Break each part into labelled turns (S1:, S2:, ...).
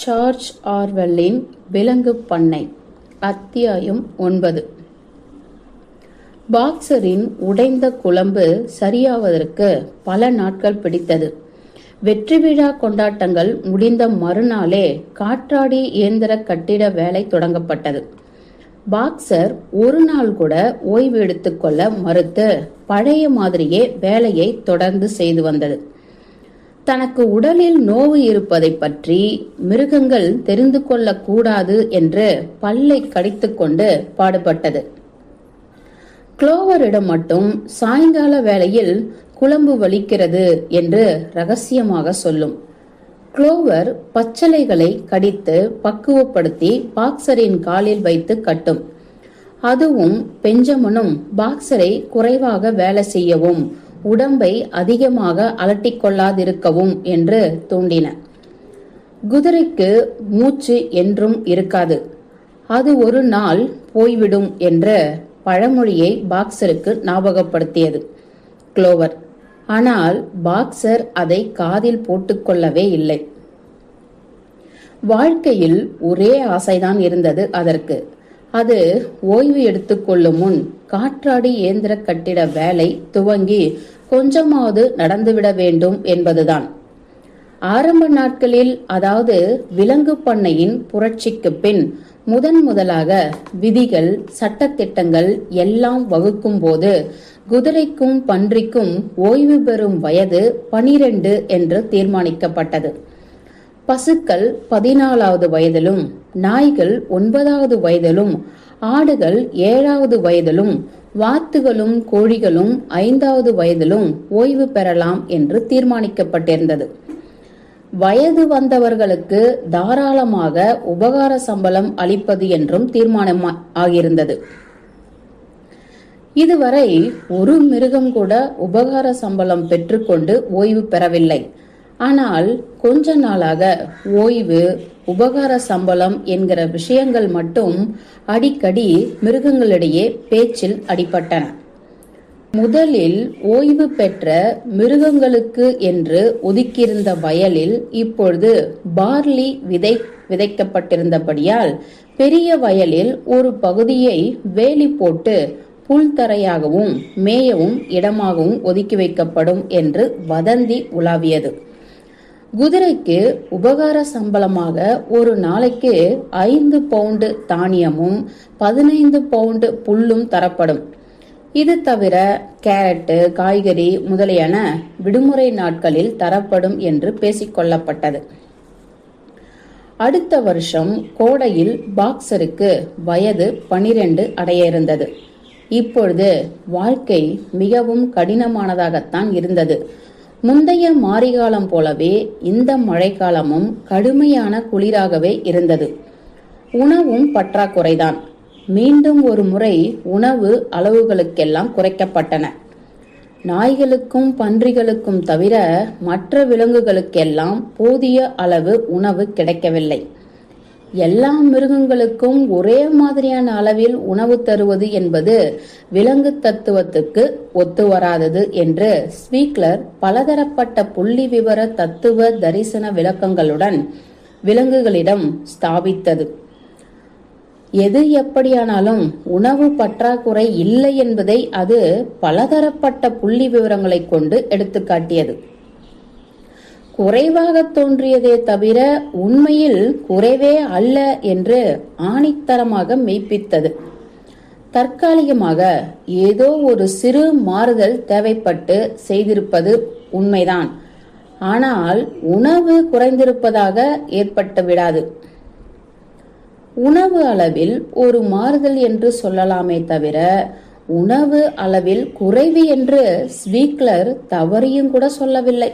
S1: George ஆர்வெல்லின் விலங்குப் பண்ணை. அத்தியாயம் 9. பாக்ஸரின் உடைந்த குழம்பு சரியாவதற்கு பல நாட்கள் பிடித்தது. வெற்றி விழா கொண்டாட்டங்கள் முடிந்த மறுநாளே காற்றாடி இயந்திர கட்டிட வேலை தொடங்கப்பட்டது. பாக்ஸர் ஒரு நாள் கூட ஓய்வு எடுத்துக்கொள்ள மறுத்து பழைய மாதிரியே வேலையை தொடர்ந்து செய்து வந்தது. தனக்கு உடலில் நோவு இருப்பதை பற்றி மிருகங்கள் தெரிந்து கொள்ளக் கூடாது என்று பல்லை கடித்துக்கொண்டு பாடுபட்டது. குளோவரிடம் மட்டும் சாயங்கால வேளையில் குழம்பு வலிக்கிறது என்று ரகசியமாக சொல்லும். குளோவர் பச்சளைகளை கடித்து பக்குவப்படுத்தி பாக்ஸரின் காலில் வைத்து கட்டும். அதுவும் பெஞ்சமனும் பாக்ஸரை குறைவாக வேலை செய்யவும் உடம்பை அதிகமாக அலட்டிக்கொள்ளாதிருக்கவும் என்று தூண்டின. குதிரைக்கு மூச்சு என்றும் இருக்காது, அது ஒரு நாள் போய்விடும் என்ற பழமொழியை பாக்ஸருக்கு ஞாபகப்படுத்தியது குளோவர். ஆனால் பாக்ஸர் அதை காதில் போட்டுக்கொள்ளவே இல்லை. வாழ்க்கையில் ஒரே ஆசைதான் இருந்தது அதற்கு. அது ஓய்வு எடுத்துக்கொள்ளும் முன் காற்றாடி இயந்திர கட்டிட வேலை துவங்கி கொஞ்சமாவது நடந்துவிட வேண்டும் என்பதுதான். ஆரம்ப நாட்களில், அதாவது விலங்கு பண்ணையின் புரட்சிக்கு பின் முதலாக விதிகள் சட்டத்திட்டங்கள் எல்லாம் வகுக்கும் போது குதிரைக்கும் பன்றிக்கும் ஓய்வு பெறும் வயது 12 என்று தீர்மானிக்கப்பட்டது. பசுக்கள் 14வது வயதிலும், நாய்கள் 9வது வயதிலும், ஆடுகள் 7வது வயதிலும், வாத்துகளும் கோழிகளும் 5வது வயதிலும் ஓய்வு பெறலாம் என்று தீர்மானிக்கப்பட்டிருந்தது. வயது வந்தவர்களுக்கு தாராளமாக உபகார சம்பளம் அளிப்பது என்றும் தீர்மானம் ஆகியிருந்தது. இதுவரை ஒரு மிருகம் கூட உபகார சம்பளம் பெற்றுக்கொண்டு ஓய்வு பெறவில்லை. ஆனால் கொஞ்ச நாளாக ஓய்வு, உபகார சம்பளம் என்கிற விஷயங்கள் மட்டும் அடிக்கடி மிருகங்களிடையே பேச்சில் அடிபட்டன. முதலில் ஓய்வு பெற்ற மிருகங்களுக்கு என்று ஒதுக்கியிருந்த வயலில் இப்பொழுது பார்லி விதைக்கப்பட்டிருந்தபடியால் பெரிய வயலில் ஒரு பகுதியை வேலி போட்டு புல்தரையாகவும் மேயவும் இடமாகவும் ஒதுக்கி வைக்கப்படும் என்று வதந்தி உலாவியது. குதிரைக்கு உபகார சம்பளமாக ஒரு நாளைக்கு 5 பவுண்டு தானியமும் 15 பவுண்டு புல்லும் தரப்படும். இது தவிர கேரட்டு, காய்கறி முதலியன விடுமுறை நாட்களில் தரப்படும் என்று பேசிக்கொள்ளப்பட்டது. அடுத்த வருஷம் கோடையில் பாக்ஸருக்கு வயது 12 அடைய இருந்தது. இப்பொழுது வாழ்க்கை மிகவும் கடினமானதாகத்தான் இருந்தது. முந்தைய மாரிகாலம் போலவே இந்த மழைக்காலமும் கடுமையான குளிராகவே இருந்தது. உணவும் பற்றாக்குறைதான். மீண்டும் ஒரு முறை உணவு அளவுகளுக்கெல்லாம் குறைக்கப்பட்டன. நாய்களுக்கும் பன்றிகளுக்கும் தவிர மற்ற விலங்குகளுக்கெல்லாம் போதிய அளவு உணவு கிடைக்கவில்லை. எல்லா மிருகங்களுக்கும் ஒரே மாதிரியான அளவில் உணவு தருவது என்பது விலங்கு தத்துவத்துக்கு ஒத்து வராதது என்று ஸ்வீக்லர் பலதரப்பட்ட புள்ளி விவர தத்துவ தரிசன விளக்கங்களுடன் விலங்குகளிடம் ஸ்தாபித்தது. எது எப்படியானாலும் உணவு பற்றாக்குறை இல்லை என்பதை அது பலதரப்பட்ட புள்ளி விவரங்களை கொண்டு எடுத்துக்காட்டியது. குறைவாக தோன்றியதே தவிர உண்மையில் குறைவே அல்ல என்று ஆணித்தரமாக மெய்ப்பித்தது. தற்காலிகமாக ஏதோ ஒரு சிறு மாறுதல் தேவைப்பட்டு செய்திருப்பது உண்மைதான். ஆனால் உணவு குறைந்திருப்பதாக ஏற்பட்டு விடாது. உணவு அளவில் ஒரு மாறுதல் என்று சொல்லலாமே தவிர உணவு அளவில் குறைவு என்று ஸ்வீக்லர் தவறியும் கூட சொல்லவில்லை.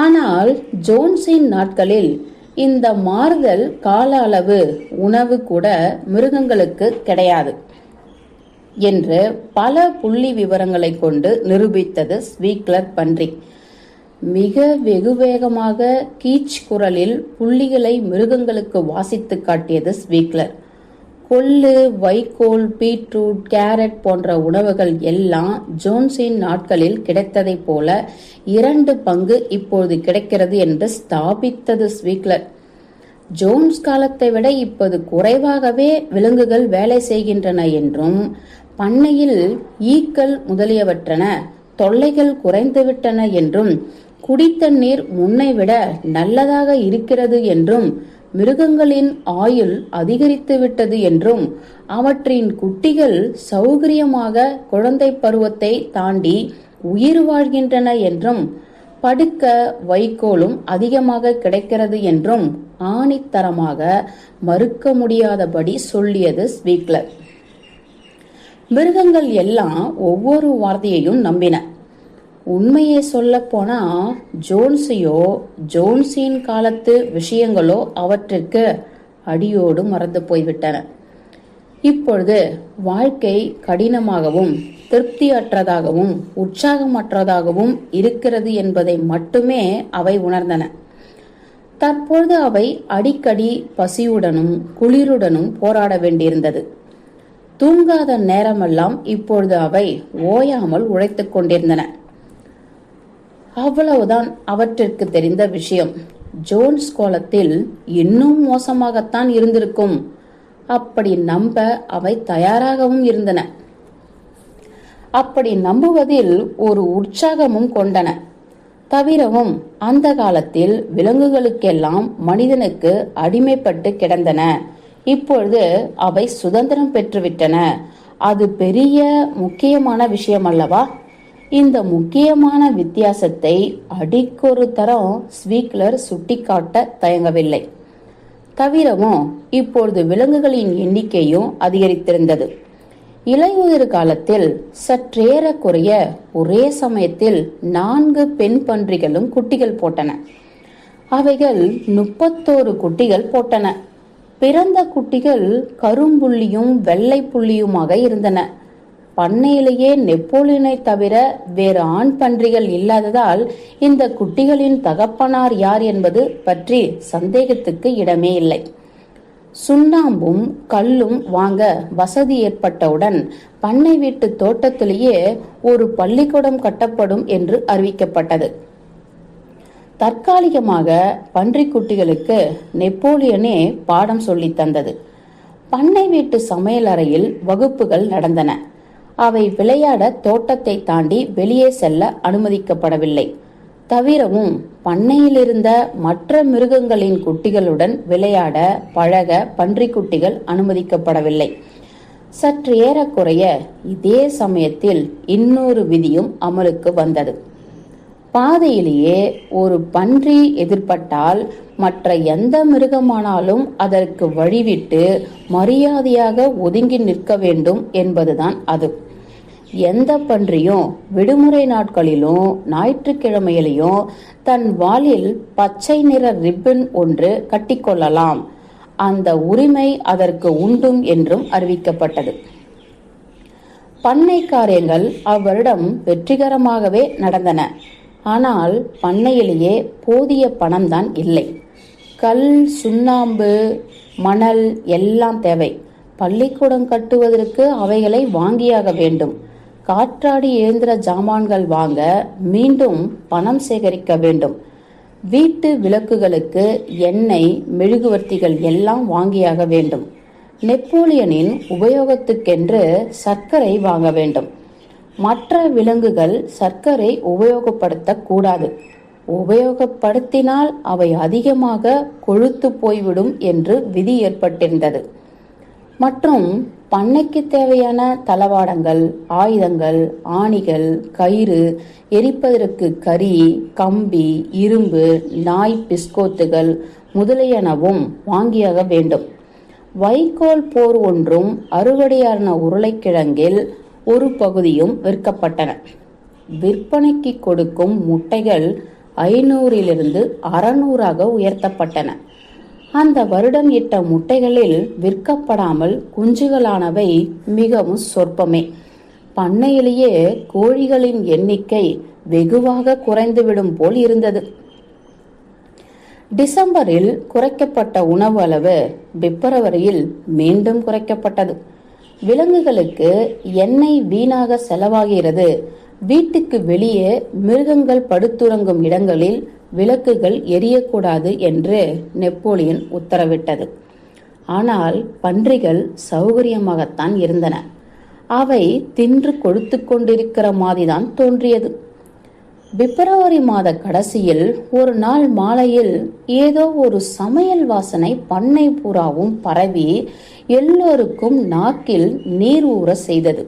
S1: ஆனால் ஜோன்ஸின் நாட்களில் இந்த மாறுதல் கால அளவு உணவு கூட மிருகங்களுக்கு கிடையாது என்று பல புள்ளி விவரங்களை கொண்டு நிரூபித்தது ஸ்வீக்லர் பன்றி. மிக வெகு வேகமாக கீச் குரலில் புள்ளிகளை மிருகங்களுக்கு வாசித்து காட்டியது ஸ்வீக்லர். கொள்ளு, வைக்கோல், பீட்ரூட், கேரட் போன்ற உணவுகள் எல்லாம் ஜோன்ஸின் நாட்களில் கிடைத்ததைப் போல 2 பங்கு இப்போது கிடைக்கிறது என்று ஸ்தாபித்தது ஸ்வீக்லர். ஜோன்ஸ் காலத்தை விட இப்போது குறைவாகவே விலங்குகள் வேலை செய்கின்றன என்றும், பண்ணையில் ஈக்கள் முதலியவற்றன தொல்லைகள் குறைந்துவிட்டன என்றும், குடித்தண்ணீர் முன்னை விட நல்லதாக இருக்கிறது என்றும், மிருகங்களின் ஆயுள் அதிகரித்து விட்டது என்றும், அவற்றின் குட்டிகள் சௌகரியமாக குழந்தை பருவத்தை தாண்டி உயிர் வாழ்கின்றன என்றும், படுக்க வைக்கோலும் அதிகமாக கிடைக்கிறது என்றும் ஆணித்தரமாக மறுக்க முடியாதபடி சொல்லியது ஸ்வீக்லர். மிருகங்கள் எல்லாம் ஒவ்வொரு வார்த்தையையும் நம்பின. உண்மையை சொல்ல போனா ஜோன்ஸையோ ஜோன்ஸின் காலத்து விஷயங்களோ அவற்றிற்கு அடியோடு மறந்து போய்விட்டன. இப்பொழுது வாழ்க்கை கடினமாகவும் திருப்தியற்றதாகவும் உற்சாகமற்றதாகவும் இருக்கிறது என்பதை மட்டுமே அவை உணர்ந்தன. தற்பொழுது அவை அடிக்கடி பசியுடனும் குளிருடனும் போராட வேண்டியிருந்தது. தூங்காத நேரமெல்லாம் இப்பொழுது அவை ஓயாமல் உழைத்துக் கொண்டிருந்தன. அவ்வளவுதான் அவற்றிற்கு தெரிந்த விஷயம். ஜோன்ஸ் கோலத்தில் இன்னும் மோசமாகத்தான் இருந்திருக்கும். அப்படி நம்ப அவை தயாராகவும் இருந்தன. அப்படி நம்புவதில் ஒரு உற்சாகமும் கொண்டன. தவிரவும் அந்த காலத்தில் விலங்குகளுக்கெல்லாம் மனிதனுக்கு அடிமைப்பட்டு கிடந்தன. இப்பொழுது அவை சுதந்திரம் பெற்றுவிட்டன. அது பெரிய முக்கியமான விஷயம் அல்லவா? இந்த முக்கியமான வித்தியாசத்தை அடிக்கொரு தரம் ஸ்வீக்லர் சுட்டிக்காட்ட தயங்கவில்லை. தவிரவும் இப்பொழுது விலங்குகளின் எண்ணிக்கையும் அதிகரித்திருந்தது. இலையுதிர் காலத்தில் சற்றேறக்குறைய ஒரே சமயத்தில் 4 பெண் பன்றிகளும் குட்டிகள் போட்டன. அவைகள் 31 குட்டிகள் போட்டன. பிறந்த குட்டிகள் கரும்புள்ளியும் வெள்ளை புள்ளியுமாக இருந்தன. பண்ணையிலேயே நெப்போலியனை தவிர வேறு ஆண் பன்றிகள் இல்லாததால் இந்த குட்டிகளின் தகப்பனார் யார் என்பது பற்றி சந்தேகத்துக்கு இடமே இல்லை. சுண்ணாம்பும் கல்லும் வாங்க வசதி ஏற்பட்டவுடன் பண்ணை வீட்டு தோட்டத்திலேயே ஒரு பள்ளிக்கூடம் கட்டப்படும் என்று அறிவிக்கப்பட்டது. தற்காலிகமாக பன்றிக்குட்டிகளுக்கு நெப்போலியனே பாடம் சொல்லி தந்தது. பண்ணை வீட்டு சமையலறையில் வகுப்புகள் நடந்தன. அவை விளையாட தோட்டத்தை தாண்டி வெளியே செல்ல அனுமதிக்கப்படவில்லை. தவிரவும் பண்ணையிலிருந்த மற்ற மிருகங்களின் குட்டிகளுடன் விளையாட பழக பன்றிக்குட்டிகள் அனுமதிக்கப்படவில்லை. சற்று ஏறக்குறைய இதே சமயத்தில் இன்னொரு விதியும் அமலுக்கு வந்தது. பாதையிலேயே ஒரு பன்றி எதிர்பட்டால் மற்ற எந்த மிருகமானாலும் அதற்கு வழிவிட்டு மரியாதையாக ஒதுங்கி நிற்க வேண்டும் என்பதுதான் அது. எந்த பன்றியும் விடுமுறை நாட்களிலும் ஞாயிற்றுக்கிழமையிலையும் தன் வாலில் பச்சை நிற ரிப்பன் ஒன்று கட்டிக்கொள்ளலாம். அந்த உரிமை அதற்கு உண்டும் என்றும் அறிவிக்கப்பட்டது. பண்ணை காரியங்கள் அவ்வருடம் வெற்றிகரமாகவே நடந்தன. ஆனால் பண்ணையிலேயே போதிய பணம்தான் இல்லை. கல், சுண்ணாம்பு, மணல் எல்லாம் தேவை. பள்ளிக்கூடம் கட்டுவதற்கு அவைகளை வாங்கியாக வேண்டும். காற்றாடி இயந்திர ஜாமான்கள் வாங்க மீண்டும் பணம் சேகரிக்க வேண்டும். வீட்டு விளக்குகளுக்கு எண்ணெய், மெழுகுவர்த்திகள் எல்லாம் வாங்கியாக வேண்டும். நெப்போலியனின் உபயோகத்துக்கென்று சர்க்கரை வாங்க வேண்டும். மற்ற விலங்குகள் சர்க்கரை உபயோகப்படுத்தக்கூடாது. உபயோகப்படுத்தினால் அவை அதிகமாக கொழுத்து போய்விடும் என்று விதி ஏற்பட்டிருந்தது. மற்றும் பண்ணைக்கு தேவையான தளவாடங்கள், ஆயுதங்கள், ஆணிகள், கயிறு, எரிப்பதற்கு கரி, கம்பி, இரும்பு, நாய் பிஸ்கோத்துகள் முதலியனவும் வாங்கியாக வேண்டும். வைக்கோல் போர் ஒன்றும் அறுவடையான உருளைக்கிழங்கில் ஒரு பகுதியும் விற்கப்பட்டன. விற்பனைக்கு கொடுக்கும் முட்டைகள் 500 600 உயர்த்தப்பட்டன. அந்த வருடம் இட்ட முட்டைகளில் விற்கப்படாமல் குஞ்சுகளானவை மிகவும் சொற்பமே. பண்ணையிலேயே கோழிகளின் எண்ணிக்கை வெகுவாக குறைந்துவிடும் போல் இருந்தது. டிசம்பரில் குறைக்கப்பட்ட உணவு அளவு பிப்ரவரியில் மீண்டும் குறைக்கப்பட்டது. விலங்குகளுக்கு எண்ணெய் வீணாக செலவாகிறது, வீட்டுக்கு வெளியே மிருகங்கள் படுத்துறங்கும் இடங்களில் விளக்குகள் எரியக்கூடாது என்று நெப்போலியன் உத்தரவிட்டது. ஆனால் பன்றிகள் சௌகரியமாகத்தான் இருந்தன. அவை தின்று கொடுத்து கொண்டிருக்கிற மாதிரிதான் தோன்றியது. பிப்ரவரி மாத கடைசியில் ஒரு நாள் மாலையில் ஏதோ ஒரு சமையல் வாசனை பண்ணை பூராவும் பரவி எல்லோருக்கும் நாக்கில் நீர் ஊற செய்தது.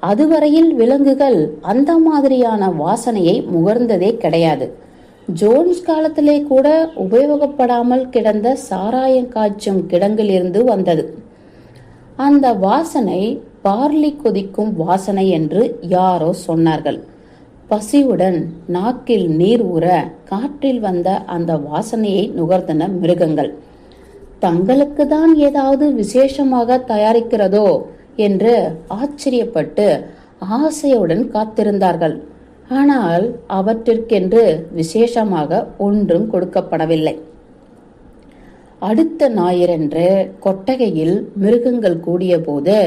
S1: அதுவரையில் விலங்குகள் அந்த மாதிரியான வாசனையை முகர்ந்ததே கிடையாது. ஜோன்ஸ் காலத்திலே கூட உபயோகப்படாமல் கிடந்த சாராயம் காய்ச்சும் கிடங்கிலிருந்து வந்தது. அந்த வாசனை பார்லி கொதிக்கும் வாசனை என்று யாரோ சொன்னார்கள். பசியுடன் நாக்கில் நீர் ஊற காற்றில் வந்த அந்த வாசனையை நுகர்ந்தன மிருகங்கள். தங்களுக்கு தான் ஏதாவது விசேஷமாக தயாரிக்கிறதோ என்று ஆச்சரியப்பட்டு ஆசையுடன் காத்திருந்தார்கள். ஆனால் அவற்றிற்கென்று விசேஷமாக ஒன்றும் கொடுக்கப்படவில்லை. அடுத்த ஞாயிறன்று கொட்டகையில் மிருகங்கள் கூடிய போது,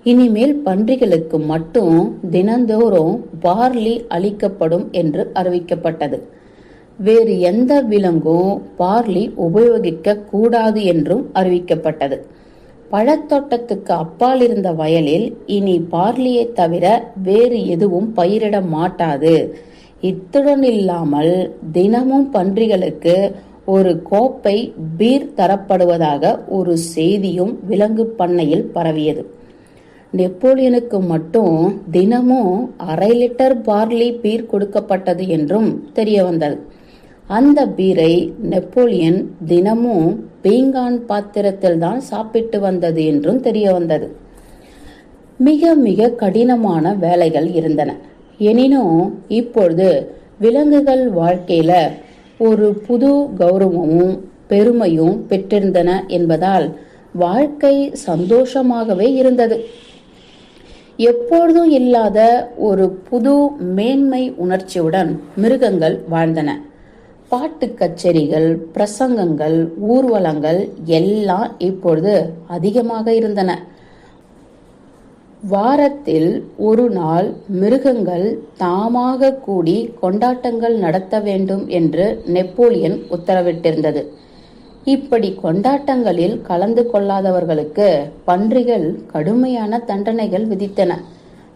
S1: இனிமேல் பன்றிகளுக்கு மட்டும் தினந்தோறும் பார்லி அளிக்கப்படும் என்று அறிவிக்கப்பட்டது. வேறு எந்த விலங்கும் பார்லி உபயோகிக்க கூடாது என்றும் அறிவிக்கப்பட்டது. பழத்தோட்டத்துக்கு அப்பால் இருந்த வயலில் இனி பார்லியை தவிர வேறு எதுவும் பயிரிட மாட்டாது. இத்துடன் இல்லாமல் தினமும் பன்றிகளுக்கு ஒரு கோப்பை பீர் தரப்படுவதாக ஒரு செய்தியும் விலங்கு பண்ணையில் பரவியது. நெப்போலியனுக்கு மட்டும் தினமும் 1/2 லிட்டர் பார்லி பீர் கொடுக்கப்பட்டது என்றும் தெரிய வந்தது. அந்த பீரை நெப்போலியன் தினமும் பீங்கான் பாத்திரத்தில் தான் சாப்பிட்டு வந்தது என்றும் தெரிய வந்தது. மிக மிக கடினமான வேலைகள் இருந்தன. எனினும் இப்பொழுது விலங்குகள் வாழ்க்கையில ஒரு புது கௌரவமும் பெருமையும் பெற்றிருந்தன என்பதால் வாழ்க்கை சந்தோஷமாகவே இருந்தது. எப்பொழுதும் இல்லாத ஒரு புது மேன்மை உணர்ச்சியுடன் மிருகங்கள் வாழ்ந்தன. பாட்டு கச்சேரிகள், பிரசங்கங்கள், ஊர்வலங்கள் எல்லாம் இப்பொழுது அதிகமாக இருந்தன. வாரத்தில் ஒரு நாள் மிருகங்கள் தாமாக கூடி கொண்டாட்டங்கள் நடத்த வேண்டும் என்று நெப்போலியன் உத்தரவிட்டிருந்தது. இப்படி கொண்டாட்டங்களில் கலந்து கொள்ளாதவர்களுக்கு பன்றிகள் கடுமையான தண்டனைகள் விதித்தன.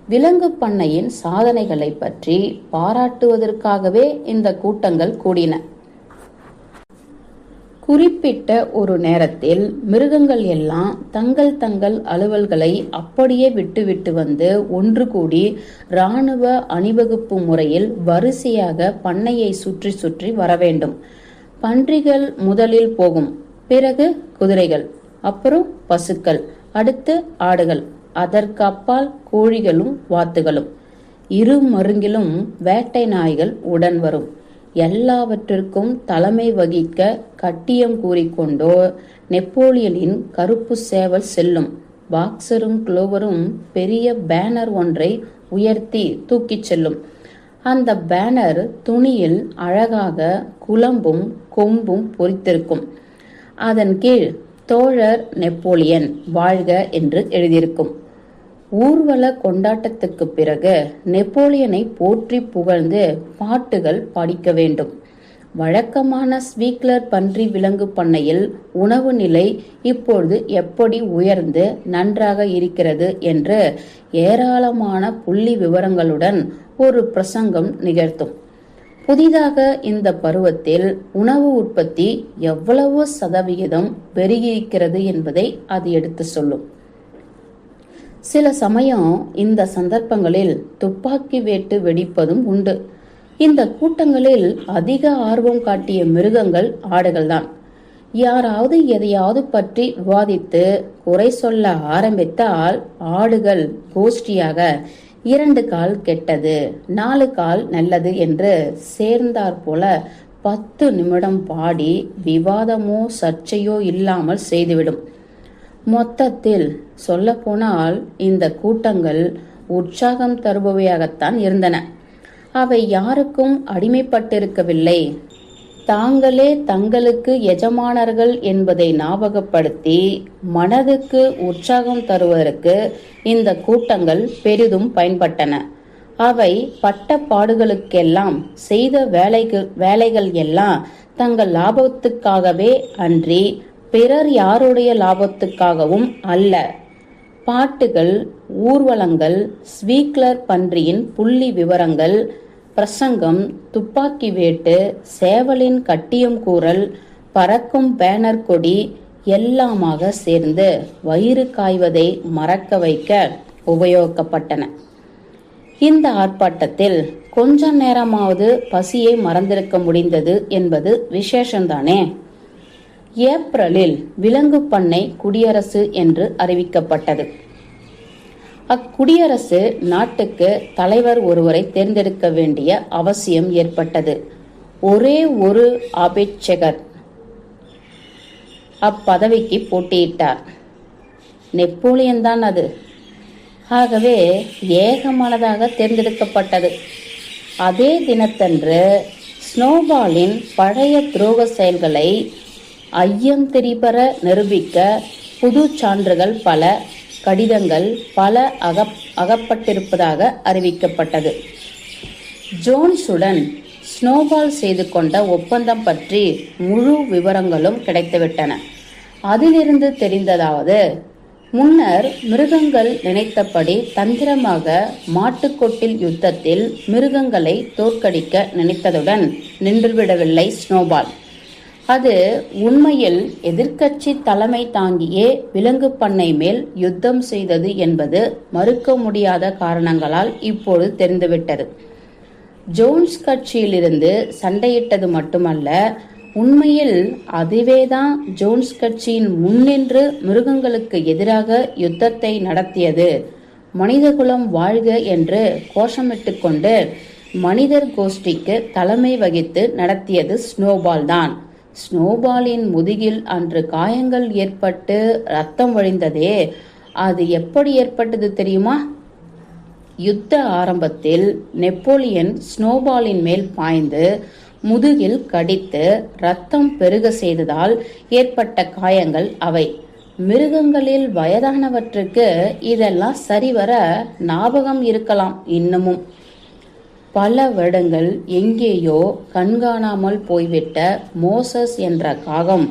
S1: விலங்கு பண்ணையின் சாதனைகளை பற்றி பாராட்டுவதற்காகவே இந்த கூட்டங்கள் கூடின. குறிப்பிட்ட ஒரு நேரத்தில் மிருகங்கள் எல்லாம் தங்கள் தங்கள் அலுவல்களை அப்படியே விட்டுவிட்டு வந்து ஒன்று கூடி இராணுவ அணிவகுப்பு முறையில் வரிசையாக பண்ணையை சுற்றி சுற்றி வர வேண்டும். பன்றிகள் முதலில் போகும், பிறகு குதிரைகள், அப்புறம் பசுக்கள், அடுத்து ஆடுகள், அதற்கு அப்பால் கோழிகளும் வாத்துகளும். இரு மருங்கிலும் வேட்டை நாய்கள் உடன் வரும். எல்லாவற்றிற்கும் தலைமை வகிக்க கட்டியம் கூறிக்கொண்டோ நெப்போலியனின் கருப்பு சேவல் செல்லும். பாக்ஸரும் குளோவரும் பெரிய பேனர் ஒன்றை உயர்த்தி தூக்கிச் செல்லும். அந்த பேனர் துணியில் அழகாக குளம்பும் கொம்பும் பொறித்திருக்கும். அதன் கீழ் தோழர் நெப்போலியன் வாழ்க என்று எழுதியிருக்கும். ஊர்வல கொண்டாட்டத்துக்கு பிறகு நெப்போலியனை போற்றி புகழ்ந்து பாட்டுகள் படிக்க வேண்டும். வழக்கமான ஸ்வீக்லர் பன்றி விலங்கு பண்ணையில் உணவு நிலை இப்பொழுது எப்படி உயர்ந்து நன்றாக இருக்கிறது என்று ஏராளமான புள்ளி விவரங்களுடன் ஒரு பிரசங்கம் நிகழ்த்தும். புதிதாக இந்த பருவத்தில் உணவு உற்பத்தி எவ்வளவு சதவிகிதம் பெருகியிருக்கிறது என்பதை அது எடுத்து சொல்லும். சில சமயம் இந்த சந்தர்ப்பங்களில் துப்பாக்கி வேட்டு வெடிப்பதும் உண்டு. இந்த கூட்டங்களில் அதிக ஆர்வம் காட்டிய மிருகங்கள் ஆடுகள்தான். யாராவது எதையாவது பற்றி விவாதித்து குறை சொல்ல ஆரம்பித்தால் ஆடுகள் கோஷ்டியாக 2 கால் கெட்டது, 4 கால் நல்லது என்று சேர்ந்தாற் போல 10 நிமிடம் பாடி விவாதமோ சர்ச்சையோ இல்லாமல் செய்துவிடும். மொத்தத்தில் சொல்ல போனால் இந்த கூட்டங்கள் உற்சாகம் தருபவையாகத்தான் இருந்தன. அவை யாருக்கும் அடிமைப்பட்டிருக்கவில்லை. தாங்களே தங்களுக்கு எஜமானர்கள் என்பதை ஞாபகப்படுத்தி மனதுக்கு உற்சாகம் தருவதற்கு இந்த கூட்டங்கள் பெரிதும் பயன்பட்டன. அவை பட்ட பாடுகளுக்கெல்லாம் செய்த வேலைகள் எல்லாம் தங்கள் லாபத்துக்காகவே அன்றி பிறர் யாருடைய லாபத்துக்காகவும் அல்ல. பாட்டுகள், ஊர்வலங்கள், ஸ்வீக்லர் பன்றியின் புள்ளி விவரங்கள், பிரசங்கம், துப்பாக்கி வேட்டு, சேவலின் கட்டியம் கூறல், பறக்கும் பேனர் கொடி எல்லாமாக சேர்ந்து வயிறு காய்வதை மறக்க வைக்க உபயோகிக்கப்பட்டன. இந்த ஆர்ப்பாட்டத்தில் கொஞ்ச நேரமாவது பசியை மறந்திருக்க முடிந்தது என்பது விசேஷம்தானே. ஏப்ரலில் விலங்கு பண்ணை குடியரசு என்று அறிவிக்கப்பட்டது. அக்குடியரசு நாட்டுக்கு தலைவர் ஒருவரை தேர்ந்தெடுக்க வேண்டிய அவசியம் ஏற்பட்டது. ஒரே ஒரு ஆபேட்சகர் அப்பதவிக்கு போட்டியிட்டார். நெப்போலியன் தான் அது. ஆகவே ஏகமனதாக தேர்ந்தெடுக்கப்பட்டது. அதே தினத்தன்று ஸ்னோபாலின் பழைய துரோக செயல்களை ஐயம் திரிபர நிரூபிக்க புது சான்றுகள் பல, கடிதங்கள் பல அகப்பட்டிருப்பதாக அறிவிக்கப்பட்டது. ஜோன்ஸுடன் ஸ்னோபால் செய்து கொண்ட ஒப்பந்தம் பற்றி முழு விவரங்களும் கிடைத்துவிட்டன. அதிலிருந்து தெரிந்ததாவது, முன்னர் மிருகங்கள் நினைத்தபடி தந்திரமாக மாட்டுக்கொட்டில் யுத்தத்தில் மிருகங்களை தோற்கடிக்க நினைத்ததுடன் நின்றுவிடவில்லை ஸ்னோபால். அது உண்மையில் எதிர்க்கட்சி தலைமை தாங்கியே விலங்கு பண்ணை மேல் யுத்தம் செய்தது என்பது மறுக்க முடியாத காரணங்களால் இப்போது தெரிந்துவிட்டது. ஜோன்ஸ் கட்சியிலிருந்து சண்டையிட்டது மட்டுமல்ல, உண்மையில் அதுவேதான் ஜோன்ஸ் கட்சியின் முன்னின்று மிருகங்களுக்கு எதிராக யுத்தத்தை நடத்தியது. மனிதகுலம் வாழ்க என்று கோஷமிட்டு கொண்டு மனிதர் கோஷ்டிக்கு தலைமை வகித்து நடத்தியது ஸ்னோபால் தான். ஸ்னோபாலின் முதுகில் அன்று காயங்கள் ஏற்பட்டு ரத்தம் வழிந்ததே, அது எப்படி ஏற்பட்டது தெரியுமா? யுத்த ஆரம்பத்தில் நெப்போலியன் ஸ்னோபாலின் மேல் பாய்ந்து முதுகில் கடித்து ரத்தம் பெருக செய்ததால் ஏற்பட்ட காயங்கள் அவை. மிருகங்களில் வயதானவற்றுக்கு இதெல்லாம் சரிவர ஞாபகம் இருக்கலாம். இன்னமும் பல வருடங்கள் எங்கேயோ கண்காணாமல் போய்விட்ட மோசஸ் என்ற காகம்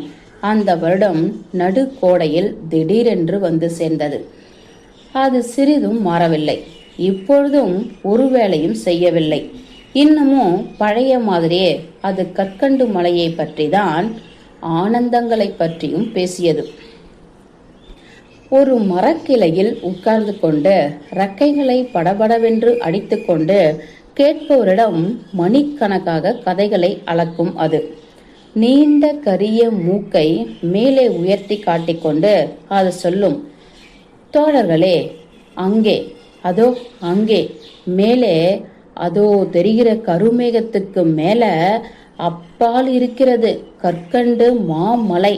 S1: அந்த வருடம் நடுக்கோடையில் திடீரென்று வந்து சேர்ந்தது. அது சிறிதும் மாறவில்லை. இப்பொழுதும் ஒரு வேளையும் செய்யவில்லை. இன்னமும் பழைய மாதிரியே அது கற்கண்டு மலையை பற்றி தான், ஆனந்தங்களை பற்றியும் பேசியது. ஒரு மரக்கிளையில் உட்கார்ந்து கொண்டு ரெக்கைகளை படபடவென்று அடித்துக்கொண்டு கேட்பவரிடம் மணிக்கணக்காக கதைகளை அளக்கும் அது. நீண்ட கரிய மூக்கை மேலே உயர்த்தி காட்டிக்கொண்டு அது சொல்லும், தோழர்களே, அங்கே, அதோ அங்கே மேலே, அதோ தெரிகிற கருமேகத்துக்கு மேல அப்பால் இருக்கிறது கற்கண்டு மாமலை.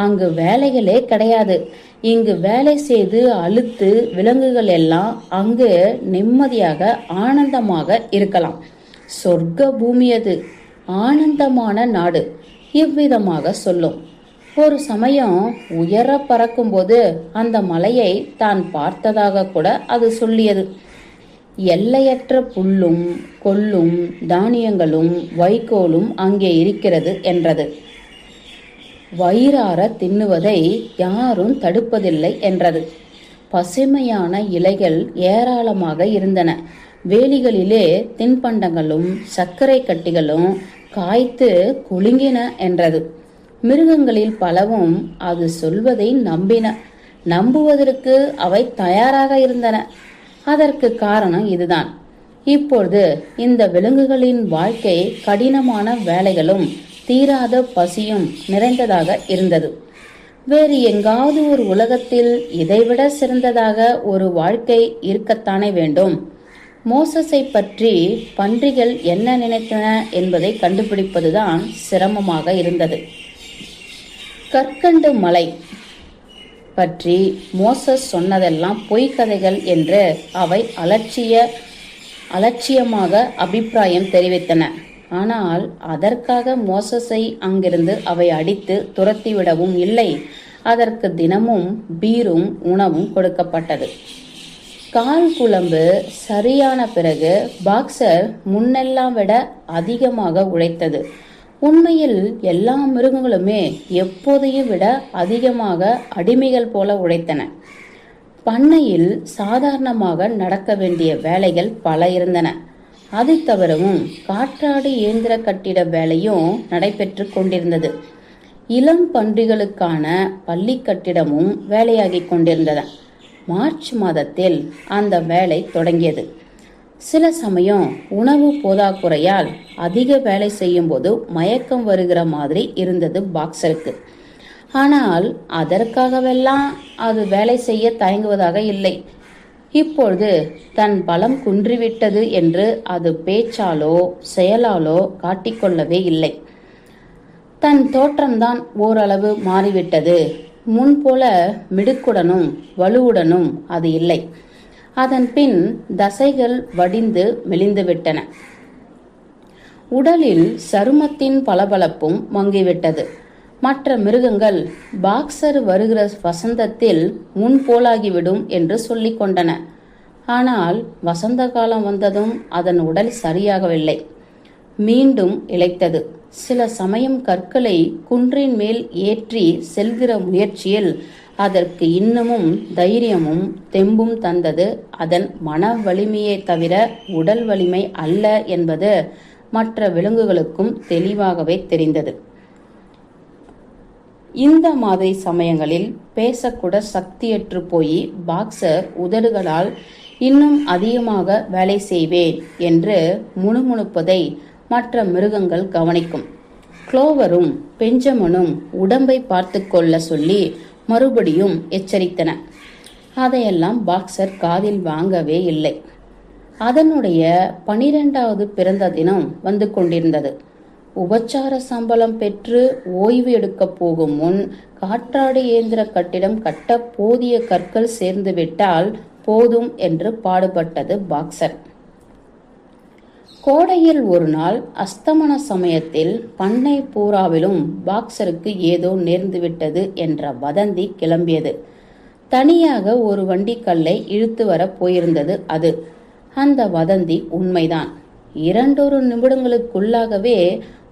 S1: அங்கு வேலைகளே கிடையாது. இங்கு வேலை செய்து அழுத்து விலங்குகள் எல்லாம் அங்கு நிம்மதியாக ஆனந்தமாக இருக்கலாம். சொர்க்க பூமி அது, ஆனந்தமான நாடு. இவ்விதமாக சொல்லும். ஒரு சமயம் உயர பறக்கும்போது அந்த மலையை தான் பார்த்ததாக கூட அது சொல்லியது. எல்லையற்ற புல்லும் கொள்ளும் தானியங்களும் வைக்கோலும் அங்கே இருக்கிறது என்றது. வயிறார தின்னுவதை யாரும் தடுப்பதில்லை என்றது. பசுமையான இலைகள் ஏராளமாக இருந்தன. வேலிகளிலே தின்பண்டங்களும் சர்க்கரை கட்டிகளும் காய்த்து குலுங்கின என்றது. மிருகங்களில் பலவும் அது சொல்வதை நம்பின. நம்புவதற்கு அவை தயாராக இருந்தன. அதற்கு காரணம் இதுதான். இப்பொழுது இந்த விலங்குகளின் வாழ்க்கை கடினமான வேலைகளும் தீராத பசியும் நிறைந்ததாக இருந்தது. வேறு எங்காவது ஒரு உலகத்தில் இதைவிட சிறந்ததாக ஒரு வாழ்க்கை இருக்கத்தானே வேண்டும். மோசஸை பற்றி பன்றிகள் என்ன நினைத்தன என்பதை கண்டுபிடிப்பதுதான் சிரமமாக இருந்தது. கற்கண்டு மலை பற்றி மோசஸ் சொன்னதெல்லாம் பொய்க்கதைகள் என்று அவை அலட்சியமாக அபிப்பிராயம் தெரிவித்தன. ஆனால் அதற்காக மோசஸை அங்கிருந்து அவை அடித்து துரத்திவிடவும் இல்லை. அதற்கு தினமும் பீரும் உணவும் கொடுக்கப்பட்டது. கால் குழம்பு சரியான பிறகு பாக்ஸர் முன்னெல்லாம் விட அதிகமாக உழைத்தது. உண்மையில் எல்லா மிருகங்களுமே எப்போதையும் விட அதிகமாக அடிமைகள் போல உழைத்தன. பண்ணையில் சாதாரணமாக நடக்க வேண்டிய வேலைகள் பல இருந்தன. அதை தவிரவும் காற்றாடி இயந்திர கட்டிட வேலையும் நடைபெற்று கொண்டிருந்தது. இளம் பன்றிகளுக்கான பள்ளி கட்டிடமும் வேலையாகி கொண்டிருந்தது. மார்ச் மாதத்தில் அந்த வேலை தொடங்கியது. சில சமயம் உணவு போதாக்குறையால் அதிக வேலை செய்யும் போது மயக்கம் வருகிற மாதிரி இருந்தது பாக்ஸருக்கு. ஆனால் அதற்காகவெல்லாம் அது வேலை செய்ய தயங்குவதாக இல்லை. இப்பொழுது தன் பலம் குன்றிவிட்டது என்று அது பேச்சாலோ செயலாலோ காட்டிக்கொள்ளவே இல்லை. தன் தோற்றம்தான் ஓரளவு மாறிவிட்டது. முன்போல மிடுக்குடனும் வலுவுடனும் அது இல்லை. அதன் பின் தசைகள் வடிந்து மெலிந்துவிட்டன. உடலில் சருமத்தின் பளபளப்பும் மங்கிவிட்டது. மற்ற மிருகங்கள் பாக்ஸர் வருகிற வசந்தத்தில் முன்போலாகிவிடும் என்று சொல்லிக் கொண்டன. ஆனால் வசந்த காலம் வந்ததும் அதன் உடல் சரியாகவில்லை. மீண்டும் இளைத்தது. சில சமயம் கற்களை குன்றின் மேல் ஏற்றி செல்கிற முயற்சியில் அதற்கு இன்னமும் தைரியமும் தெம்பும் தந்தது அதன் மன வலிமையை தவிர உடல் வலிமை அல்ல என்பது மற்ற விலங்குகளுக்கும் தெளிவாகவே தெரிந்தது. இந்த மாதிரி சமயங்களில் பேசக்கூட சக்தியற்று போய் பாக்ஸர் உதடுகளால் இன்னும் அதிகமாக வேலை செய்வேன் என்று முணுமுணுப்பதை மற்ற மிருகங்கள் கவனிக்கும். குளோவரும் பெஞ்சமனும் உடம்பை பார்த்து கொள்ள சொல்லி மறுபடியும் எச்சரித்தன. அதையெல்லாம் பாக்ஸர் காதில் வாங்கவே இல்லை. அதனுடைய 12வது பிறந்த தினம் வந்து கொண்டிருந்தது. உபச்சார சம்பளம் பெற்று ஓய்வு எடுக்க போகும் முன் காற்றாடி இயந்திர கட்டிடம் கட்ட போதிய கற்கள் சேர்ந்து விட்டால் போதும் என்று பாடுபட்டது பாக்ஸர். கோடையில் ஒரு நாள் அஸ்தமன சமயத்தில் பண்ணை பூராவிலும் பாக்ஸருக்கு ஏதோ நேர்ந்துவிட்டது என்ற வதந்தி கிளம்பியது. தனியாக ஒரு வண்டி கல்லை இழுத்து வர போயிருந்தது அது. அந்த வதந்தி உண்மைதான். 2 நிமிடங்களுக்குள்ளாகவே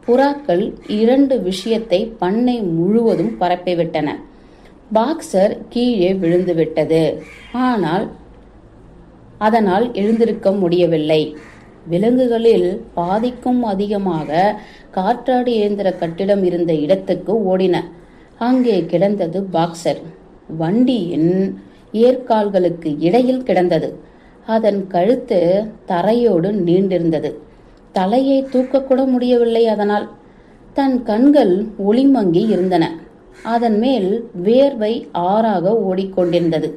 S1: புறாக்கள் 2 விஷயத்தை பண்ணை முழுவதும் பரப்பிவிட்டன. பாக்ஸர் கீழே விழுந்துவிட்டது. ஆனால் அதனால் எழுந்திருக்க முடியவில்லை. விலங்குகளில் பாதிக்கும் அதிகமாக காற்றாடி இயந்திர கட்டிடம் இருந்த இடத்துக்கு ஓடின. அங்கே கிடந்தது பாக்ஸர். வண்டியின் ஏற்கால்களுக்கு இடையில் கிடந்தது. அதன் கழுத்து தரையோடு நீண்டிருந்தது. தலையை தூக்கக்கூட முடியவில்லை. அதனால் தன் கண்கள் ஒளிமங்கி இருந்தன. அதன் மேல் வேர்வை ஆறாக ஓடிக்கொண்டிருந்தது.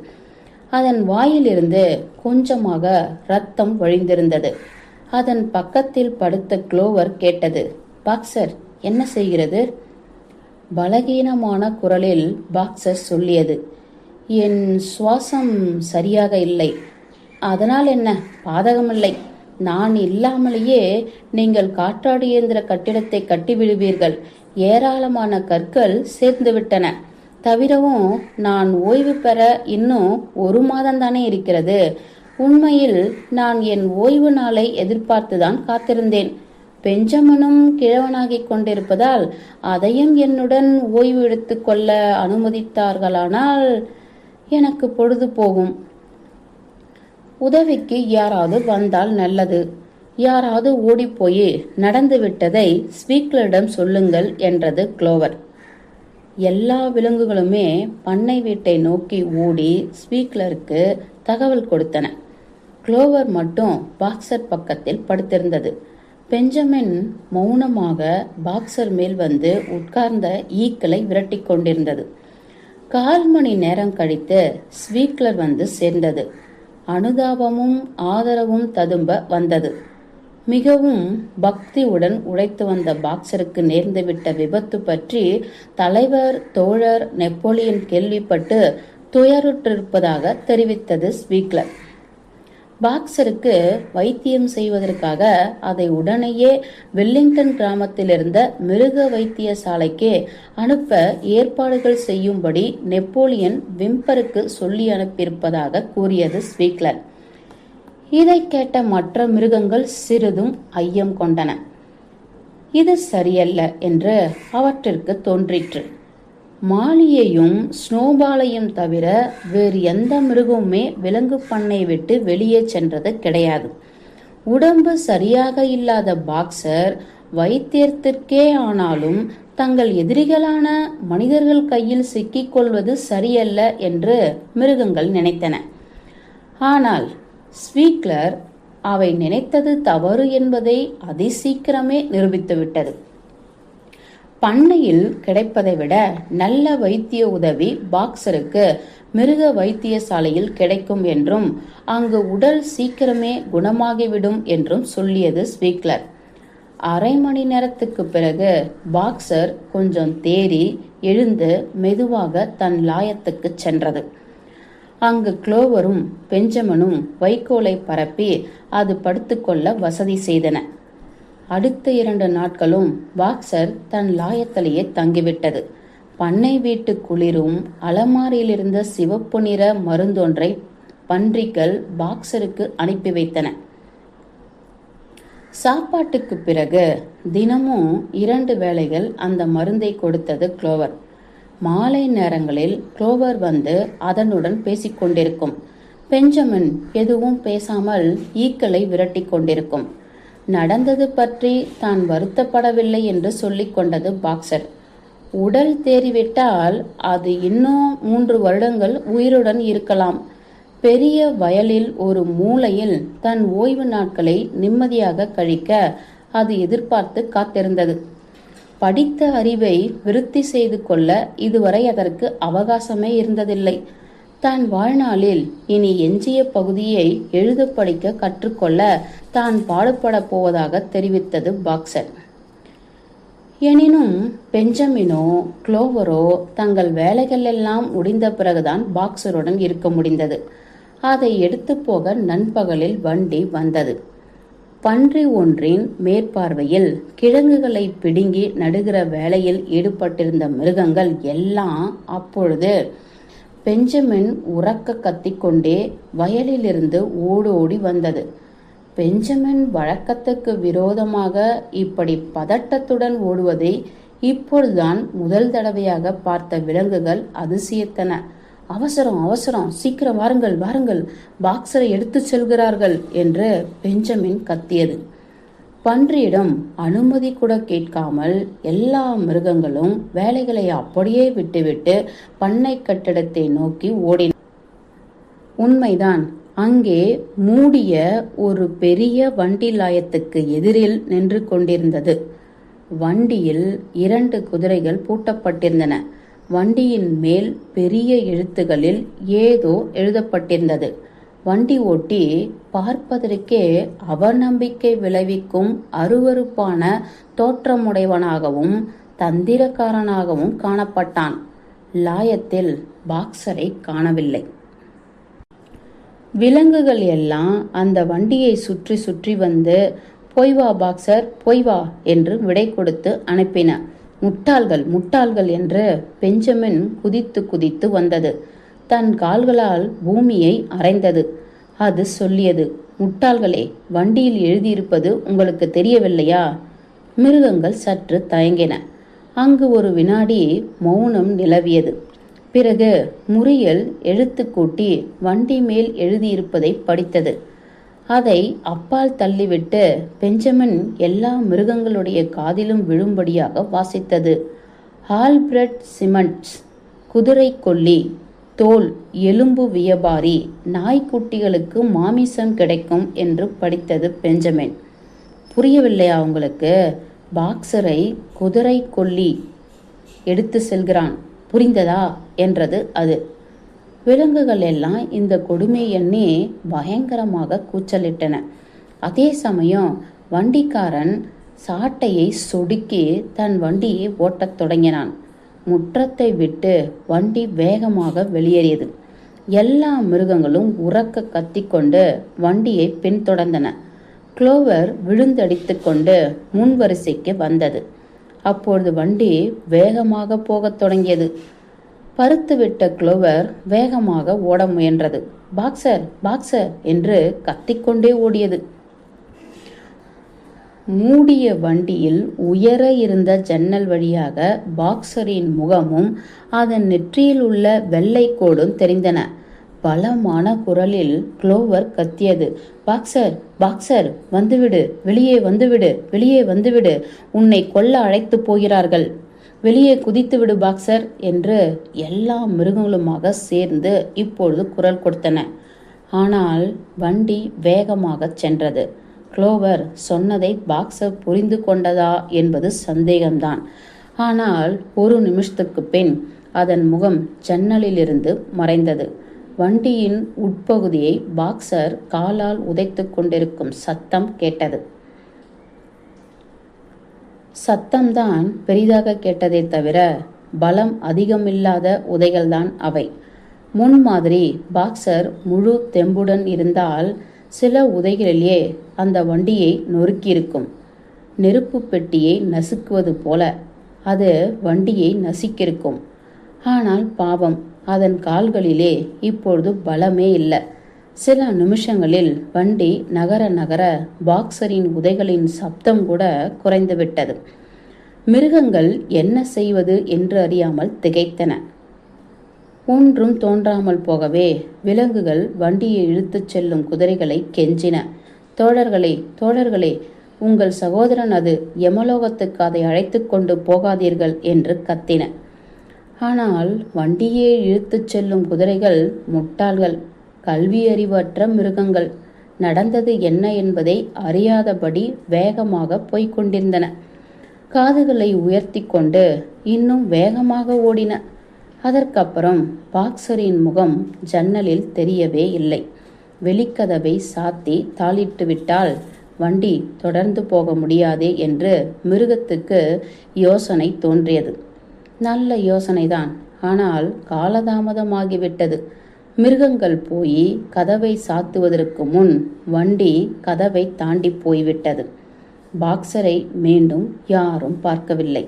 S1: அதன் வாயிலிருந்து கொஞ்சமாக இரத்தம் வழிந்திருந்தது. அதன் பக்கத்தில் படுத்த குளோவர் கேட்டது, பாக்ஸர் என்ன செய்கிறது? பலகீனமான குரலில் பாக்ஸர் சொல்லியது, என் சுவாசம் சரியாக இல்லை. அதனால் என்ன, பாதகமில்லை. நான் இல்லாமலேயே நீங்கள் காற்றாடி இயந்திர கட்டிடத்தை கட்டிவிடுவீர்கள். ஏராளமான கற்கள் சேர்ந்துவிட்டன. தவிரவும் நான் ஓய்வு பெற இன்னும் 1 மாதம்தானே இருக்கிறது. உண்மையில் நான் என் ஓய்வு நாளை எதிர்பார்த்துதான் காத்திருந்தேன். பெஞ்சமனும் கிழவனாகிக் கொண்டிருப்பதால் அதையும் என்னுடன் ஓய்வு எடுத்துக்கொள்ள அனுமதித்தார்களானால் எனக்கு பொழுது போகும். உதவிக்கு யாராவது வந்தால் நல்லது. யாராவது ஓடிப்போய் நடந்து விட்டதை ஸ்பீக்லரிடம் சொல்லுங்கள் என்றது குளோவர். எல்லா விலங்குகளுமே பண்ணை வீட்டை நோக்கி ஓடி ஸ்பீக்லருக்கு தகவல் கொடுத்தன. குளோவர் மட்டும் பாக்ஸர் பக்கத்தில் படுத்திருந்தது. பெஞ்சமின் மௌனமாக பாக்ஸர் மேல் வந்து உட்கார்ந்த ஈக்களை விரட்டி கொண்டிருந்தது. 1/4 மணி நேரம் கழித்து ஸ்பீக்லர் வந்து சேர்ந்தது. அனுதாபமும் ஆதரவும் ததும்ப வந்தது. மிகவும் பக்தியுடன் உழைத்து வந்த பாக்ஸருக்கு நேர்ந்துவிட்ட விபத்து பற்றி தலைவர் தோழர் நெப்போலியன் கேள்விப்பட்டு துயருற்றிருப்பதாக தெரிவித்தது ஸ்பீக்லர். பாக்ஸருக்கு வைத்தியம் செய்வதற்காக அதை உடனேயே வெல்லிங்டன் கிராமத்தில் இருந்த மிருக வைத்தியசாலைக்கு அனுப்ப ஏற்பாடுகள் செய்யும்படி நெப்போலியன் விம்பருக்கு சொல்லி அனுப்பியிருப்பதாக கூறியது ஸ்பீக்லர். இதை கேட்ட மற்ற மிருகங்கள் சிறிதும் ஐயம் கொண்டன. இது சரியல்ல என்று அவற்றிற்கு தோன்றிற்று. மாலியையும் ஸ்னோபாலையும் தவிர வேறு எந்த மிருகமுமே விலங்கு பண்ணை விட்டு வெளியே சென்றது கிடையாது. உடம்பு சரியாக இல்லாத பாக்ஸர் வைத்தியத்திற்கே ஆனாலும் தங்கள் எதிரிகளான மனிதர்கள் கையில் சிக்கிக் கொள்வது சரியல்ல என்று மிருகங்கள் நினைத்தன. ஆனால் ஸ்வீக்லர் அவை நினைத்தது தவறு என்பதை அதிசீக்கிரமே நிரூபித்துவிட்டது. பண்ணையில் கிடைப்பதை விட நல்ல வைத்திய உதவி பாக்ஸருக்கு மிருக வைத்தியசாலையில் கிடைக்கும் என்றும் அங்கு உடல் சீக்கிரமே குணமாகிவிடும் என்றும் சொல்லியது ஸ்வீக்லர். அரை மணி நேரத்துக்கு பிறகு பாக்ஸர் கொஞ்சம் தேறி எழுந்து மெதுவாக தன் லாயத்துக்கு சென்றது. அங்கு குளோவரும் பெஞ்சமனும் வைக்கோலை பரப்பி அது படுத்துக்கொள்ள வசதி செய்தன. அடுத்த 2 நாட்களும் பாக்ஸர் தன் லாயத்திலேயே தங்கிவிட்டது. பண்ணை வீட்டு குளிரும் அலமாரியிலிருந்த சிவப்பு நிற மருந்தொன்றை பன்றிகள் பாக்ஸருக்கு அனுப்பி வைத்தன. சாப்பாட்டுக்கு பிறகு தினமும் 2 வேளைகள் அந்த மருந்தை கொடுத்தது குளோவர். மாலை நேரங்களில் குளோவர் வந்து அதனுடன் பேசிக்கொண்டிருக்கும். பெஞ்சமின் எதுவும் பேசாமல் ஈக்களை விரட்டி கொண்டிருக்கும். நடந்தது பற்றி தான் வருத்தப்படவில்லை என்று சொல்லிக் கொண்டது பாக்ஸர். உடல் தேறிவிட்டால் அது இன்னும் 3 வருடங்கள் உயிருடன் இருக்கலாம். பெரிய வயலில் ஒரு மூலையில் தன் ஓய்வு நாட்களை நிம்மதியாக கழிக்க அது எதிர்பார்த்து காத்திருந்தது. படித்த அறிவை விருத்தி செய்து கொள்ள இதுவரை அதற்கு அவகாசமே இருந்ததில்லை. தான் வாழ்நாளில் இனி எஞ்சிய பகுதியை எழுத படிக்க கற்றுக்கொள்ள தான் பாடுபட போவதாக தெரிவித்தது பாக்ஸர். எனினும் பெஞ்சமினோ குளோவரோ தங்கள் வேலைகள் எல்லாம் முடிந்த பிறகுதான் பாக்ஸருடன் இருக்க முடிந்தது. அதை எடுத்து போக நண்பகலில் வண்டி வந்தது. பன்றி ஒன்றின் மேற்பார்வையில் கிழங்குகளை பிடுங்கி நடுகிற வேலையில் ஈடுபட்டிருந்த மிருகங்கள் எல்லாம் அப்பொழுது பெஞ்சமின் உறக்க கத்திக்கொண்டே வயலிலிருந்து ஓடோடி வந்தது. பெஞ்சமின் வழக்கத்துக்கு விரோதமாக இப்படி பதட்டத்துடன் ஓடுவதை இப்பொழுதுதான் முதல் தடவையாக பார்த்த விலங்குகள் அதிசயித்தன. அவசரம் அவசரம், சீக்கிரம் வாருங்கள் வாருங்கள், பாக்ஸரை எடுத்து செல்கிறார்கள் என்று பெஞ்சமின் கத்தியது. பன்றியிடம் அனுமதி கூட கேட்காமல் எல்லா மிருகங்களும் வேலைகளை அப்படியே விட்டுவிட்டு பண்ணை கட்டிடத்தை நோக்கி ஓடின. உண்மைதான், அங்கே மூடிய ஒரு பெரிய வண்டி லாயத்துக்கு எதிரில் நின்று கொண்டிருந்தது. வண்டியில் 2 குதிரைகள் பூட்டப்பட்டிருந்தன. வண்டியின் மேல் பெரிய எழுத்துகளில் ஏதோ எழுதப்பட்டிருந்தது. வண்டி ஓட்டி பார்ப்பதற்கே அவநம்பிக்கை விளைவிக்கும் அருவருப்பான தோற்றமுடையவனாகவும் தந்திரக்காரனாகவும் காணப்பட்டான். லாயத்தில் பாக்ஸரை காணவில்லை. விலங்குகள் எல்லாம் அந்த வண்டியை சுற்றி சுற்றி வந்து போய் வா பாக்ஸர், போய் வா என்று விடை கொடுத்து அனுப்பின. முட்டாள்கள் முட்டாள்கள் என்று பெஞ்சமின் குதித்து குதித்து வந்தது. தன் கால்களால் பூமியை அரைந்தது. அது சொல்லியது, முட்டாள்களே, வண்டியில் எழுதியிருப்பது உங்களுக்கு தெரியவில்லையா? மிருகங்கள் சற்று தயங்கின. அங்கு ஒரு வினாடி மௌனம் நிலவியது. பிறகு முறியல் எழுத்து கூட்டி வண்டி மேல் எழுதியிருப்பதை படித்தது. அதை அப்பால் தள்ளிவிட்டு பெஞ்சமின் எல்லா மிருகங்களுடைய காதிலும் விழும்படியாக வாசித்தது. ஆல்பிரட் சிமண்ட்ஸ், குதிரை கொல்லி, தோல் எலும்பு வியாபாரி, நாய்க்குட்டிகளுக்கு மாமிசம் கிடைக்கும் என்று படித்தது பெஞ்சமின். புரியவில்லையா உங்களுக்கு? பாக்ஸரை குதிரை கொல்லி எடுத்து செல்கிறான், புரிந்ததா என்றது அது. விலங்குகள் எல்லாம் இந்த கொடுமை எண்ணி பயங்கரமாக கூச்சலிட்டன. அதே சமயம் வண்டிக்காரன் சாட்டையை சொடுக்கி தன் வண்டியை ஓட்டத் தொடங்கினான். முற்றத்தை விட்டு வண்டி வேகமாக வெளியேறியது. எல்லா மிருகங்களும் உறக்க கத்திக்கொண்டு வண்டியை பின்தொடர்ந்தன. குளோவர் விழுந்தடித்து கொண்டு முன்வரிசைக்கு வந்தது. அப்பொழுது வண்டி வேகமாக போகத் தொடங்கியது. பருத்துவிட்ட குளோவர் வேகமாக ஓட முயன்றது. பாக்ஸர், பாக்ஸர் என்று கத்திக்கொண்டே ஓடியது. மூடிய வண்டியில் உயர இருந்த ஜன்னல் வழியாக பாக்ஸரின் முகமும் அதன் நெற்றியில் உள்ள வெள்ளை கோடும் தெரிந்தன. பலமான குரலில் குளோவர் கத்தியது, பாக்ஸர், பாக்ஸர், வந்துவிடு, வெளியே வந்துவிடு, வெளியே வந்துவிடு, உன்னை கொல்ல அழைத்து போகிறார்கள், வெளியே குதித்துவிடு பாக்ஸர் என்று எல்லா மிருகங்களுமாக சேர்ந்து இப்பொழுது குரல் கொடுத்தன. ஆனால் வண்டி வேகமாக சென்றது. குளோவர் சொன்னதை பாக்ஸர் புரிந்து கொண்டதா என்பது சந்தேகம்தான். ஆனால் ஒரு நிமிஷத்துக்கு பின் அதன் முகம் ஜன்னலிலிருந்து மறைந்தது. வண்டியின் உட்பகுதியை பாக்ஸர் காலால் உதைத்து கொண்டிருக்கும் சத்தம் கேட்டது. சத்தம்தான் பெரிதாக கேட்டதே தவிர பலம் அதிகமில்லாத உதைகள்தான் அவை. முன்மாதிரி பாக்ஸர் முழு தெம்புடன் இருந்தால் சில உதைகளிலேயே அந்த வண்டியை நொறுக்கியிருக்கும். நெருப்பு பெட்டியை நசுக்குவது போல அது வண்டியை நசுக்கியிருக்கும். ஆனால் பாவம், அதன் கால்களிலே இப்பொழுது பலமே இல்லை. சில நிமிஷங்களில் வண்டி நகர நகர பாக்ஸரின் உதைகளின் சப்தம் கூட குறைந்துவிட்டது. மிருகங்கள் என்ன செய்வது என்று அறியாமல் திகைத்தன. ஒன்றும் தோன்றாமல் போகவே விலங்குகள் வண்டியை இழுத்துச் செல்லும் குதிரைகளை கெஞ்சின. தோழர்களே, தோழர்களே, உங்கள் சகோதரன் அது, யமலோகத்துக்கு அதை அழைத்து கொண்டு போகாதீர்கள் என்று கத்தின. ஆனால் வண்டியை இழுத்துச் செல்லும் குதிரைகள் முட்டாள்கள், கல்வியறிவற்ற மிருகங்கள். நடந்தது என்ன என்பதை அறியாதபடி வேகமாக போய்க் கொண்டிருந்தன. காதுகளை உயர்த்தி கொண்டு இன்னும் வேகமாக ஓடின. அதற்கப்புறம் பாக்ஸரின் முகம் ஜன்னலில் தெரியவே இல்லை. வெளிக்கதவை சாத்தி தாளிட்டு விட்டால் வண்டி தொடர்ந்து போக முடியாதே என்று மிருகத்துக்கு யோசனை தோன்றியது. நல்ல யோசனைதான், ஆனால் காலதாமதமாகிவிட்டது. மிருகங்கள் போய் கதவை சாத்துவதற்கு முன் வண்டி கதவை தாண்டி போய்விட்டது. பாக்ஸரை மீண்டும் யாரும் பார்க்கவில்லை.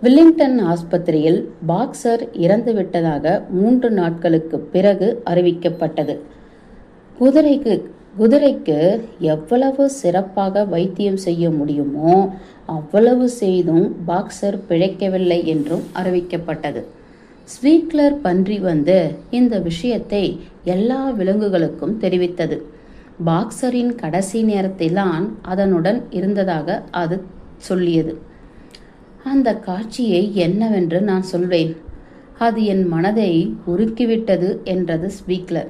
S1: வில்லிங்டன் ஆஸ்பத்திரியில் பாக்ஸர் இறந்துவிட்டதாக 3 நாட்களுக்கு பிறகு அறிவிக்கப்பட்டது. குதிரைக்கு எவ்வளவு சிறப்பாக வைத்தியம் செய்ய முடியுமோ அவ்வளவு செய்தும் பாக்ஸர் பிழைக்கவில்லை என்றும் அறிவிக்கப்பட்டது. ஸ்வீக்லர் பன்றி வந்து இந்த விஷயத்தை எல்லா விலங்குகளுக்கும் தெரிவித்தது. பாக்ஸரின் கடைசி நேரத்தில்தான் அதனுடன் இருந்ததாக அது சொல்லியது. அந்த காட்சியை என்னவென்று நான் சொல்வேன். அது என் மனதை உருக்கிவிட்டது என்றது ஸ்வீக்லர்.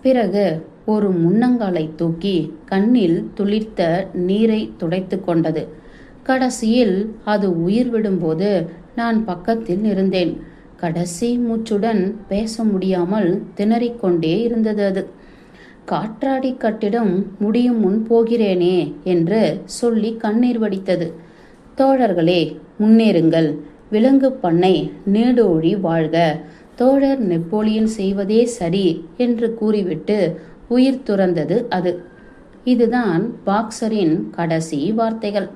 S1: பிறகு ஒரு முன்னங்காலை தூக்கி கண்ணில் துளிர்த்த நீரை துடைத்து கொண்டது. கடைசியில் அது உயிர் விடும்போது நான் பக்கத்தில் இருந்தேன். கடைசி மூச்சுடன் பேச முடியாமல் திணறிக்கொண்டே இருந்தது அது. காற்றாடி கட்டிடம் முடியும் முன் போகிறேனே என்று சொல்லி கண்ணீர் வடித்தது. தோழர்களே, முன்னேறுங்கள், விலங்கு பண்ணை நீடோழி வாழ்க, தோழர் நெப்போலியன் செய்வதே சரி என்று கூறிவிட்டு உயிர் துறந்தது அது. இதுதான் பாக்ஸரின் கடைசி வார்த்தைகள்.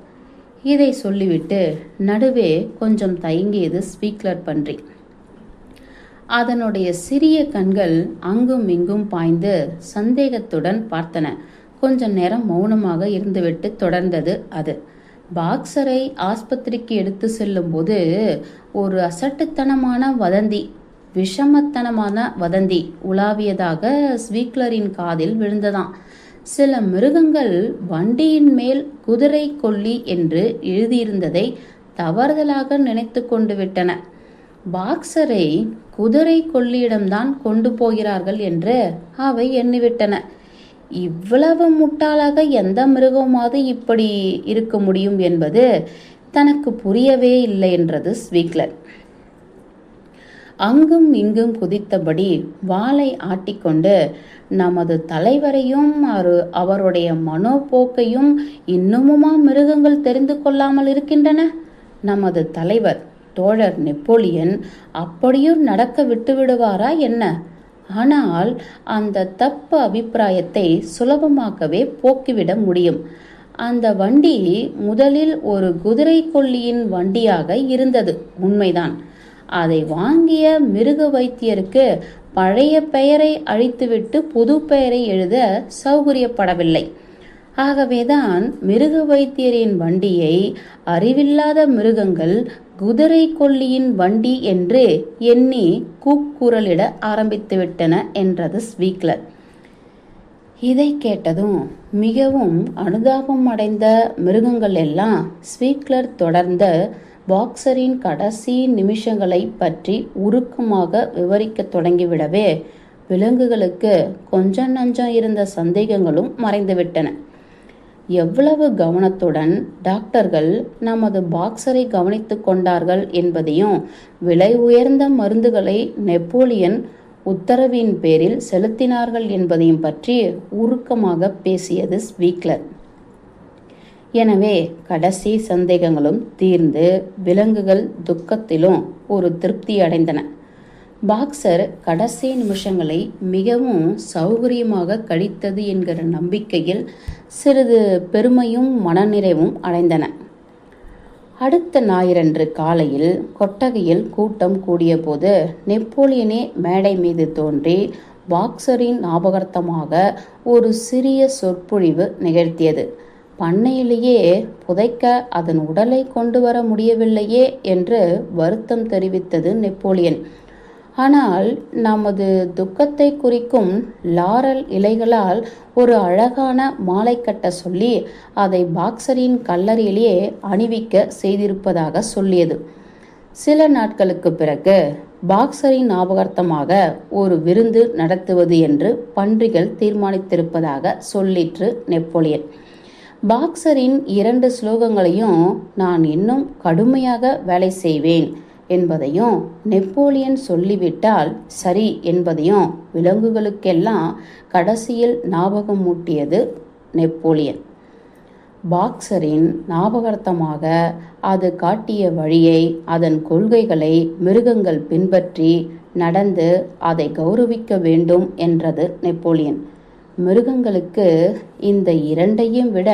S1: இதை சொல்லிவிட்டு நடுவே கொஞ்சம் தயங்கியது ஸ்வீக்லர் பன்றி. அதனுடைய சிறிய கண்கள் அங்கும் இங்கும் பாய்ந்து சந்தேகத்துடன் பார்த்தன. கொஞ்ச நேரம் மௌனமாக இருந்துவிட்டு தொடர்ந்தது அது. பாக்ஸரை ஆஸ்பத்திரிக்கு எடுத்து செல்லும் போது ஒரு அசட்டுத்தனமான வதந்தி, விஷமத்தனமான வதந்தி உலாவியதாக ஸ்வீக்லரின் காதில் விழுந்ததாம். சில மிருகங்கள் வண்டியின் மேல் குதிரை கொல்லி என்று எழுதியிருந்ததை தவறுதலாக நினைத்து கொண்டு விட்டன. பாக்ஸரை குதிரை கொல்லியிடம்தான் கொண்டு போகிறார்கள் என்று அவை எண்ணிவிட்டன. இவ்வளவு முட்டாளாக எந்த மிருகமாவது இப்படி இருக்க முடியும் என்பது தனக்கு புரியவே இல்லை என்றது ஸ்வீக்லர். அங்கும் இங்கும் குதித்தபடி வாளை ஆட்டிக்கொண்டு நமது தலைவரையும் அவருடைய மனோபோக்கையும் இன்னமுமா மிருகங்கள் தெரிந்து கொள்ளாமல் இருக்கின்றன. நமது தலைவர் தோழர் நெப்போலியன் அப்படியும் நடக்க விட்டுவிடுவாரா என்ன? ஆனால் அந்த தப்பு அபிப்பிராயத்தை சுலபமாகவே போக்கிவிட முடியும். அந்த வண்டி முதலில் ஒரு குதிரை கொல்லியின் வண்டியாக இருந்தது, உண்மைதான். அதை வாங்கிய மிருக வைத்தியருக்கு பழைய பெயரை அழித்துவிட்டு புது பெயரை எழுத சௌகரியப்படவில்லை. ஆகவேதான் மிருக வைத்தியரின் வண்டியை அறிவில்லாத மிருகங்கள் குதிரை கொல்லியின் வண்டி என்று எண்ணி கூக்குரலிட ஆரம்பித்துவிட்டன என்றது ஸ்வீக்லர். இதை கேட்டதும் மிகவும் அனுதாபம் அடைந்த மிருகங்கள் எல்லாம் ஸ்வீக்லர் தொடர்ந்த பாக்ஸரின் கடைசி நிமிஷங்களை பற்றி உருக்கமாக விவரிக்க தொடங்கிவிடவே விலங்குகளுக்கு கொஞ்சம் நஞ்சம் இருந்த சந்தேகங்களும் மறைந்துவிட்டன. எவ்வளவு கவனத்துடன் டாக்டர்கள் நமது பாக்ஸரை கவனித்துக் கொண்டார்கள் என்பதையும், விலை உயர்ந்த மருந்துகளை நெப்போலியன் உத்தரவின் பேரில் செலுத்தினார்கள் என்பதையும் பற்றி உருக்கமாக பேசியது ஸ்வீக்லர். எனவே கடைசி சந்தேகங்களும் தீர்ந்து விலங்குகள் துக்கத்திலும் ஒரு திருப்தி அடைந்தன. பாக்ஸர் கடைசி நிமிஷங்களை மிகவும் சௌகரியமாக கழித்தது என்கிற நம்பிக்கையில் சிறிது பெருமையும் மனநிறைவும் அடைந்தன. அடுத்த ஞாயிறன்று காலையில் கொட்டகையில் கூட்டம் கூடிய போது நெப்போலியனே மேடை மீது தோன்றி பாக்ஸரின் ஞாபகார்த்தமாக ஒரு சிறிய சொற்பொழிவு நிகழ்த்தியது. பண்ணையிலேயே புதைக்க அதன் உடலை கொண்டு வர முடியவில்லையே என்று வருத்தம் தெரிவித்தது நெப்போலியன். ஆனால் நமது துக்கத்தை குறிக்கும் லாரல் இலைகளால் ஒரு அழகான மாலை கட்ட சொல்லி அதை பாக்ஸரின் கல்லறையிலேயே அணிவிக்க செய்திருப்பதாக சொல்லியது. சில நாட்களுக்கு பிறகு பாக்ஸரின் ஞாபகார்த்தமாக ஒரு விருந்து நடத்துவது என்று பன்றிகள் தீர்மானித்திருப்பதாக சொல்லிற்று நெப்போலியன். பாக்ஸரின் 2 ஸ்லோகங்களையும் நான் இன்னும் கடுமையாக வேலை செய்வேன் என்பதையும் நெப்போலியன் சொல்லிவிட்டால் சரி என்பதையும் விலங்குகளுக்கெல்லாம் கடைசியில் ஞாபகம் மூட்டியது நெப்போலியன். பாக்ஸரின் ஞாபகார்த்தமாக அது காட்டிய வழியை, அதன் கொள்கைகளை மிருகங்கள் பின்பற்றி நடந்து அதை கௌரவிக்க வேண்டும் என்றது நெப்போலியன். மிருகங்களுக்கு இந்த 2ஐயும் விட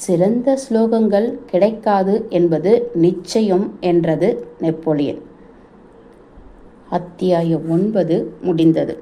S1: சிறந்த ஸ்லோகங்கள் கிடைக்காது என்பது நிச்சயம் என்றது நெப்போலியன். அத்தியாயம் 9 முடிந்தது.